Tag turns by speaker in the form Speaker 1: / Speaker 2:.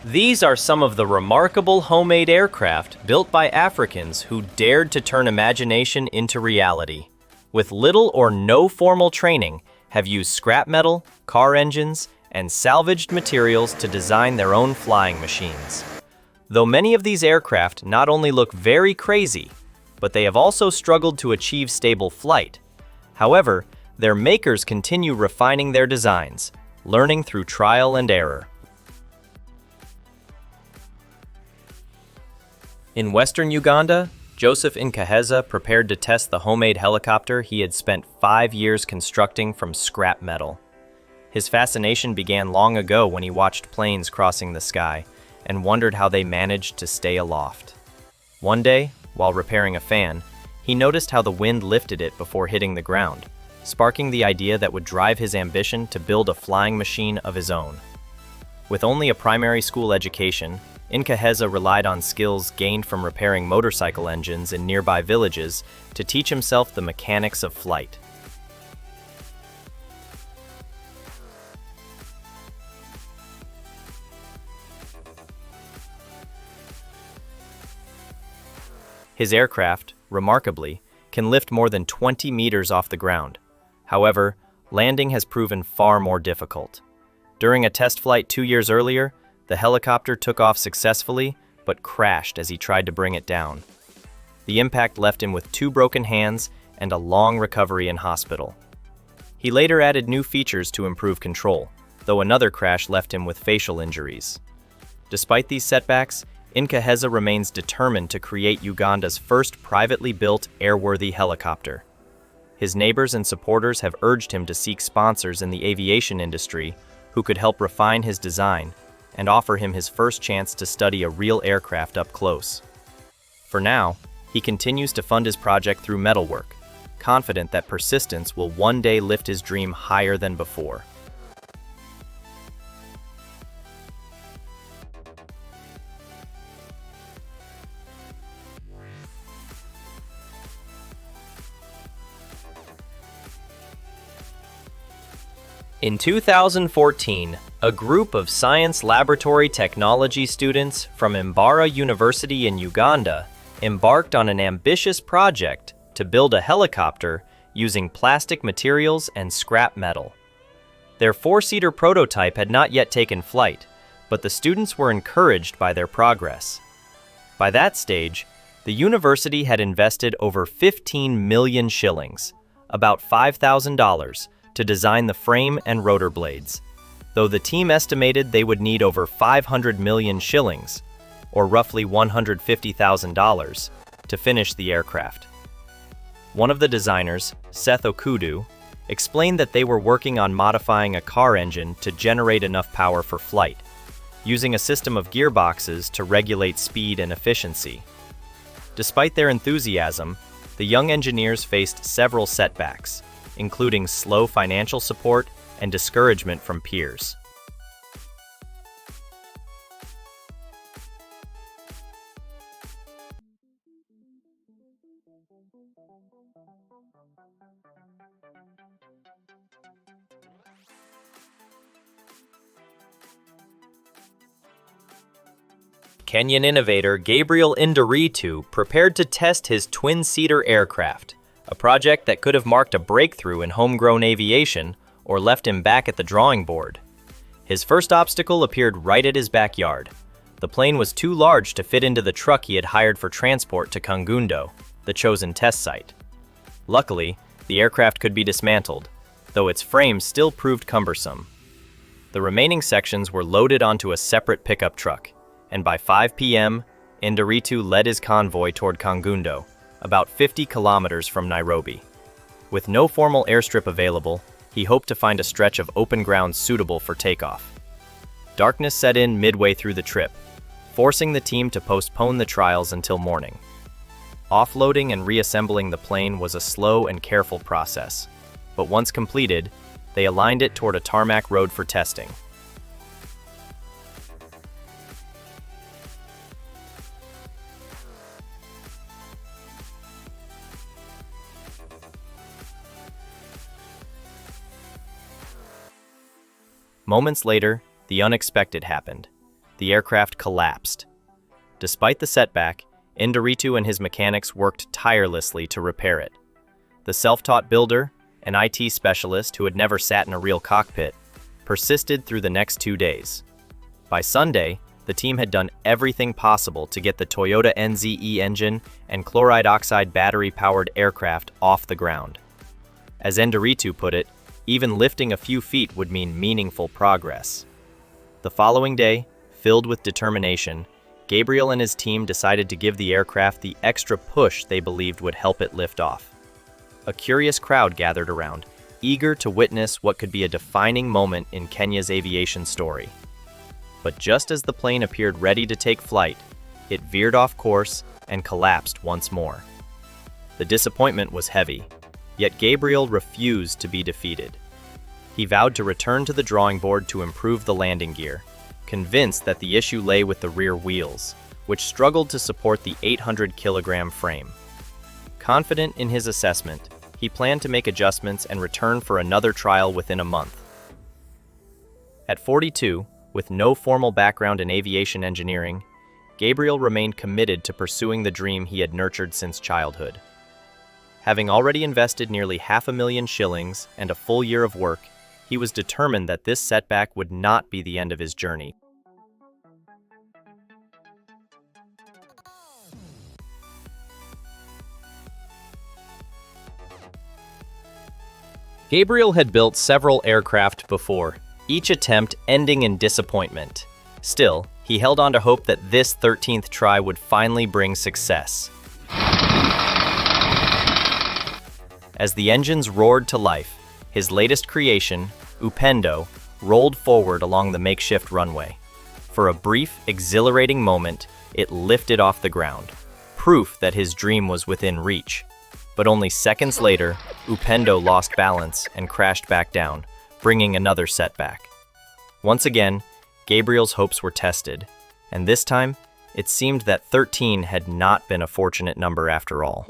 Speaker 1: These are some of the remarkable homemade aircraft built by Africans who dared to turn imagination into reality. With little or no formal training, have used scrap metal, car engines, and salvaged materials to design their own flying machines. Though many of these aircraft not only look very crazy, but they have also struggled to achieve stable flight. However, their makers continue refining their designs, learning through trial and error. In western Uganda, Joseph Incaha prepared to test the homemade helicopter he had spent 5 years constructing from scrap metal. His fascination began long ago when he watched planes crossing the sky and wondered how they managed to stay aloft. One day, while repairing a fan, he noticed how the wind lifted it before hitting the ground, sparking the idea that would drive his ambition to build a flying machine of his own. With only a primary school education, Incaha relied on skills gained from repairing motorcycle engines in nearby villages to teach himself the mechanics of flight. His aircraft, remarkably, can lift more than 20 meters off the ground. However, landing has proven far more difficult. During a test flight 2 years earlier, the helicopter took off successfully, but crashed as he tried to bring it down. The impact left him with 2 broken hands and a long recovery in hospital. He later added new features to improve control, though another crash left him with facial injuries. Despite these setbacks, Incaha remains determined to create Uganda's first privately built airworthy helicopter. His neighbors and supporters have urged him to seek sponsors in the aviation industry who could help refine his design and offer him his first chance to study a real aircraft up close. For now, he continues to fund his project through metalwork, confident that persistence will one day lift his dream higher than before. In 2014, a group of science laboratory technology students from Mbara University in Uganda embarked on an ambitious project to build a helicopter using plastic materials and scrap metal. Their 4-seater prototype had not yet taken flight, but the students were encouraged by their progress. By that stage, the university had invested over 15 million shillings, about $5,000, to design the frame and rotor blades, though the team estimated they would need over 500 million shillings, or roughly $150,000, to finish the aircraft. One of the designers, Seth Okudu, explained that they were working on modifying a car engine to generate enough power for flight, using a system of gearboxes to regulate speed and efficiency. Despite their enthusiasm, the young engineers faced several setbacks, including slow financial support and discouragement from peers. Kenyan innovator Gabriel Indoritu prepared to test his twin-seater aircraft, a project that could have marked a breakthrough in homegrown aviation or left him back at the drawing board. His first obstacle appeared right at his backyard. The plane was too large to fit into the truck he had hired for transport to Kangundo, the chosen test site. Luckily, the aircraft could be dismantled, though its frame still proved cumbersome. The remaining sections were loaded onto a separate pickup truck, and by 5 p.m., Indoritu led his convoy toward Kangundo, about 50 kilometers from Nairobi. With no formal airstrip available, he hoped to find a stretch of open ground suitable for takeoff. Darkness set in midway through the trip, forcing the team to postpone the trials until morning. Offloading and reassembling the plane was a slow and careful process, but once completed, they aligned it toward a tarmac road for testing. Moments later, the unexpected happened. the aircraft collapsed. Despite the setback, Indoritu and his mechanics worked tirelessly to repair it. The self-taught builder, an IT specialist who had never sat in a real cockpit, persisted through the next 2 days. By Sunday, the team had done everything possible to get the Toyota NZE engine and chloride oxide battery-powered aircraft off the ground. As Indoritu put it, even lifting a few feet would mean meaningful progress. The following day, filled with determination, Gabriel and his team decided to give the aircraft the extra push they believed would help it lift off. A curious crowd gathered around, eager to witness what could be a defining moment in Kenya's aviation story. But just as the plane appeared ready to take flight, it veered off course and collapsed once more. The disappointment was heavy, yet Gabriel refused to be defeated. He vowed to return to the drawing board to improve the landing gear, convinced that the issue lay with the rear wheels, which struggled to support the 800-kilogram frame. Confident in his assessment, he planned to make adjustments and return for another trial within a month. At 42, with no formal background in aviation engineering, Gabriel remained committed to pursuing the dream he had nurtured since childhood. Having already invested nearly $500,000 and a full year of work, he was determined that this setback would not be the end of his journey. Gabriel had built several aircraft before, each attempt ending in disappointment. Still, he held on to hope that this 13th try would finally bring success. As the engines roared to life, his latest creation, Upendo, rolled forward along the makeshift runway. For a brief, exhilarating moment, it lifted off the ground, proof that his dream was within reach. But only seconds later, Upendo lost balance and crashed back down, bringing another setback. Once again, Gabriel's hopes were tested, and this time, it seemed that 13 had not been a fortunate number after all.